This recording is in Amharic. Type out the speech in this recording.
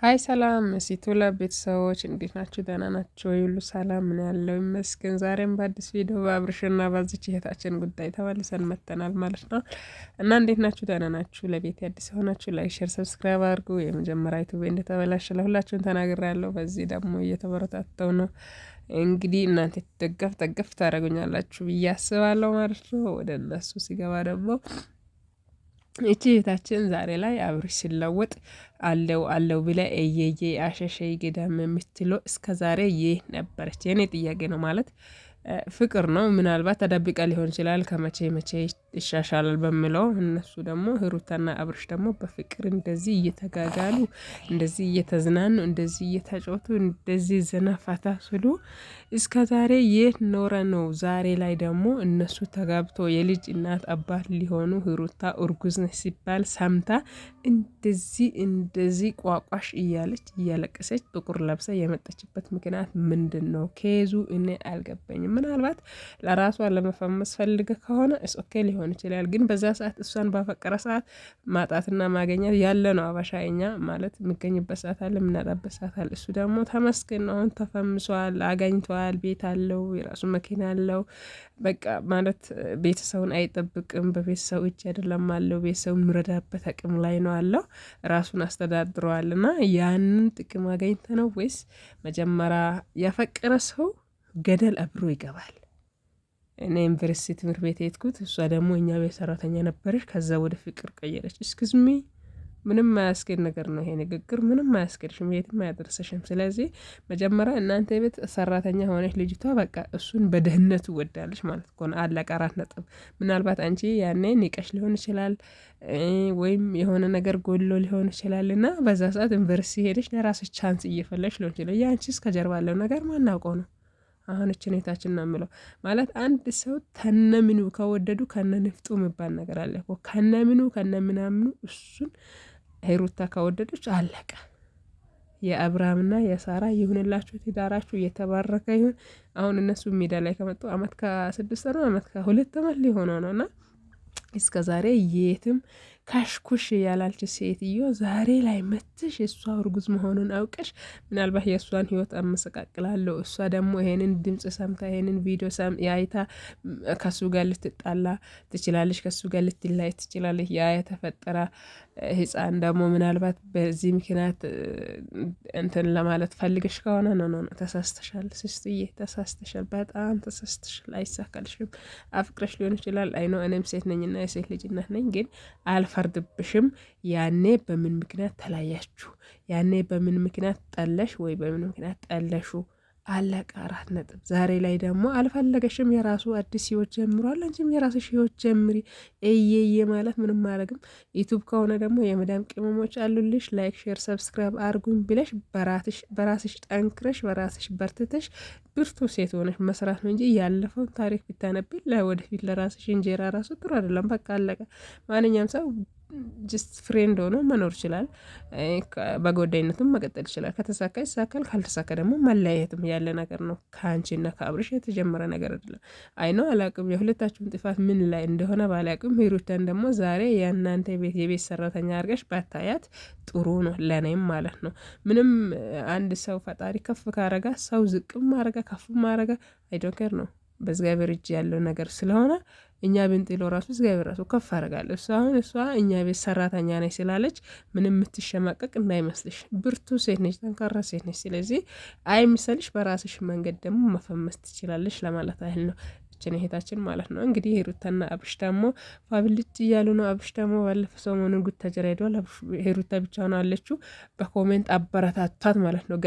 ሃይ ሰላም ሲቶላ ቤተሰቦች እንዴት ናችሁ? ደህና ናችሁ ወይ? ሁሉ ሰላም ምን ያለው ይመስገን። ዛሬም በአዲስ ቪዲዮ በአብርሽና ባዝች እህታችን ጉዳይ ተመልሰን መጥተናል ማለት ነው። እና እንዴት ናችሁ? ደህና ናችሁ? ለቤት አዲስ ሆናችሁ ላይክ፣ ሼር፣ ሰብስክራይብ አድርጉ። የመጀመሪያ ዩቲዩብ እንደተበላሸ ለሁላችሁም ተናግሬያለሁ። በዚህ ደግሞ እየተበረታተው ነው። እንግዲህ እናንተ ደገፍ ታደርጉኛላችሁ ብዬ አስባለሁ ማለት ነው። ወደ እነሱ ሲገባ ደግሞ እቺ እህታችን ዛሬ ላይ አብርሽ ሲለወጥ አለው ብለ እየየ አሸሸይ ገዳም የምትለው እስከ ዛሬ ይህ ነበረች። የኔ ጥያቄ ነው ማለት ፍቅር ነው ምናልባት ተደብቃ ሊሆን ይችላል። ከመቼ መቼ ይሻሻላል በሚለው እነሱ ደግሞ ሩታና አብርሽ ደግሞ በፍቅር እንደዚህ እየተጋጋሉ እንደዚህ እየተዝናኑ እንደዚህ እየተጫወቱ እንደዚህ ዘና ፈታ ስሉ እስከ ዛሬ የት ኖረ ነው? ዛሬ ላይ ደግሞ እነሱ ተጋብቶ የልጅ እናት አባት ሊሆኑ ሩታ እርጉዝ ነች ሲባል ሰምታ እንደዚህ ቋቋሽ እያለች እያለቀሰች ጥቁር ለብሳ የመጣችበት ምክንያት ምንድን ነው? ኬዙ እኔ አልገባኝም። ምናልባት ለራሷ ለመፈመስ ፈልገ ከሆነ ኦኬ ሊሆን ይችላል። ግን በዛ ሰዓት እሷን ባፈቀረ ሰዓት ማጣትና ማገኘት ያለ ነው። አበሻኛ ማለት የሚገኝበት ሰዓት አለ፣ የምናጣበት ሰዓት አለ። እሱ ደግሞ ተመስገን ነው። አሁን ተፈምሷል፣ አጋኝተዋል፣ ቤት አለው፣ የራሱ መኪና አለው። በቃ ማለት ቤተሰቡን አይጠብቅም፣ በቤተሰቡ እጅ አይደለም አለው። ቤተሰቡ የሚረዳበት አቅም ላይ ነው አለው። ራሱን አስተዳድረዋል። እና ያንን ጥቅም አገኝተ ነው ወይስ መጀመሪያ ያፈቀረ ሰው ገደል አብሮ ይገባል? እኔ ዩኒቨርሲቲ ትምህርት ቤት የሄድኩት እሷ ደግሞ እኛ ቤት ሰራተኛ ነበረች። ከዛ ወደ ፍቅር ቀየረች። እስክዝሚ ምንም ማያስኬድ ነገር ነው ይሄ ንግግር። ምንም ማያስኬድሽም፣ የትም አያደርሰሽም። ስለዚህ መጀመሪያ እናንተ ቤት ሰራተኛ ሆነች ልጅቷ በቃ እሱን በደህንነቱ ወዳለች ማለት ከሆነ አለቀ። 4 ነጥብ። ምናልባት አንቺ ያኔ ንቀሽ ሊሆን ይችላል ወይም የሆነ ነገር ጎሎ ሊሆን ይችላል እና በዛ ሰዓት ዩኒቨርሲቲ ሄደች ለራስሽ ቻንስ እየፈለግሽ ሊሆን ይችላል። ያንቺስ ከጀርባ ያለው ነገር ማናውቀው ነው። አሁን እችኔታችን ነው የምለው ማለት አንድ ሰው ከነምኑ ከወደዱ ከነንፍጡ የሚባል ነገር አለ እኮ ከነምኑ ከነምናምኑ እሱን ሩታ ከወደዶች አለቀ። የአብርሃምና የሳራ ይሁንላችሁ፣ ትዳራችሁ እየተባረከ ይሁን። አሁን እነሱ ሜዳ ላይ ከመጡ አመት ከ6 ነው አመት ከ2 አመት ሊሆነው ነው እና እስከ ዛሬ የትም ካሽኩሽ ያላልች ሴትዮ ዛሬ ላይ መትሽ የእሷ እርጉዝ መሆኑን አውቀሽ ምናልባት የእሷን ህይወት አመሰቃቅላለሁ እሷ ደግሞ ይሄንን ድምጽ ሰምታ ይሄንን ቪዲዮ ያይታ ከሱ ጋር ልትጣላ ትችላለች፣ ከሱ ጋር ልትላይ ትችላለች። ያ የተፈጠረ ህፃን ደግሞ ምናልባት በዚህ ምክንያት እንትን ለማለት ፈልገሽ ከሆነ ነው ተሳስተሻል፣ ሲስትዬ ተሳስተሻል፣ በጣም ተሳስተሻል። አይሳካልሽም። አፍቅረሽ ሊሆን ይችላል። አይኖ እኔም ሴት ነኝና የሴት ልጅ እናት ነኝ፣ ግን አልፈርድብሽም። ያኔ በምን ምክንያት ተለያያችሁ? ያኔ በምን ምክንያት ጠለሽ ወይ በምን ምክንያት ጠለሹ? አለቀ። 4 ነጥብ። ዛሬ ላይ ደግሞ አልፈለገሽም። የራሱ አዲስ ህይወት ጀምሯል። አንቺም የራስሽ ህይወት ጀምሪ። እየየ ማለት ምንም ማድረግም። ዩቱብ ከሆነ ደግሞ የመዳም ቅመሞች አሉልሽ። ላይክ፣ ሼር፣ ሰብስክራይብ አርጉኝ ብለሽ በራስሽ ጠንክረሽ በራስሽ በርትተሽ ብርቱ ሴት ሆነሽ መስራት ነው እንጂ ያለፈውን ታሪክ ብታነቢ ለወደፊት ለራስሽ እንጀራ ራሱ ጥሩ አይደለም። በቃ አለቀ። ማንኛውም ሰው ጅስት ፍሬንድ ሆኖ መኖር ይችላል። በጓደኝነቱም መቀጠል ይችላል። ከተሳካ ይሳካል፣ ካልተሳካ ደግሞ መለያየትም ያለ ነገር ነው። ከአንቺና ከአብርሽ የተጀመረ ነገር አይደለም። አይ ነው አላቅም የሁለታችሁም ጥፋት ምን ላይ እንደሆነ ባላቅም፣ ሂሩተን ደግሞ ዛሬ የእናንተ ቤት የቤት ሰራተኛ አድርገሽ ባታያት ጥሩ ነው፣ ለእኔም ማለት ነው። ምንም አንድ ሰው ፈጣሪ ከፍ ካረጋ ሰው ዝቅም ማረጋ ከፍም ማረጋ አይዶንኬር ነው በእግዚአብሔር እጅ ያለው ነገር ስለሆነ እኛ ብንጥሎ ራሱ እግዚአብሔር ራሱ ከፍ አደርጋለሁ። እሷ እኛ ቤት ሰራተኛ ነች ስላለች ምንም የምትሸማቀቅ እንዳይመስልሽ። ብርቱ ሴት ነች፣ ጠንካራ ሴት ነች። ስለዚህ አይምሰልሽ፣ በራስሽ መንገድ ደግሞ መፈመስ ትችላለች ለማለት ያህል ነው። እችን እህታችን ማለት ነው። እንግዲህ ሩታና አብርሽ ደግሞ ፋብልጭ እያሉ ነው። አብርሽ ደግሞ ባለፈው ሰሞኑን ጉድ ተጀራ ሄዷል። ሩታ ብቻ ነው አለችው። በኮሜንት አበረታታት ማለት ነው።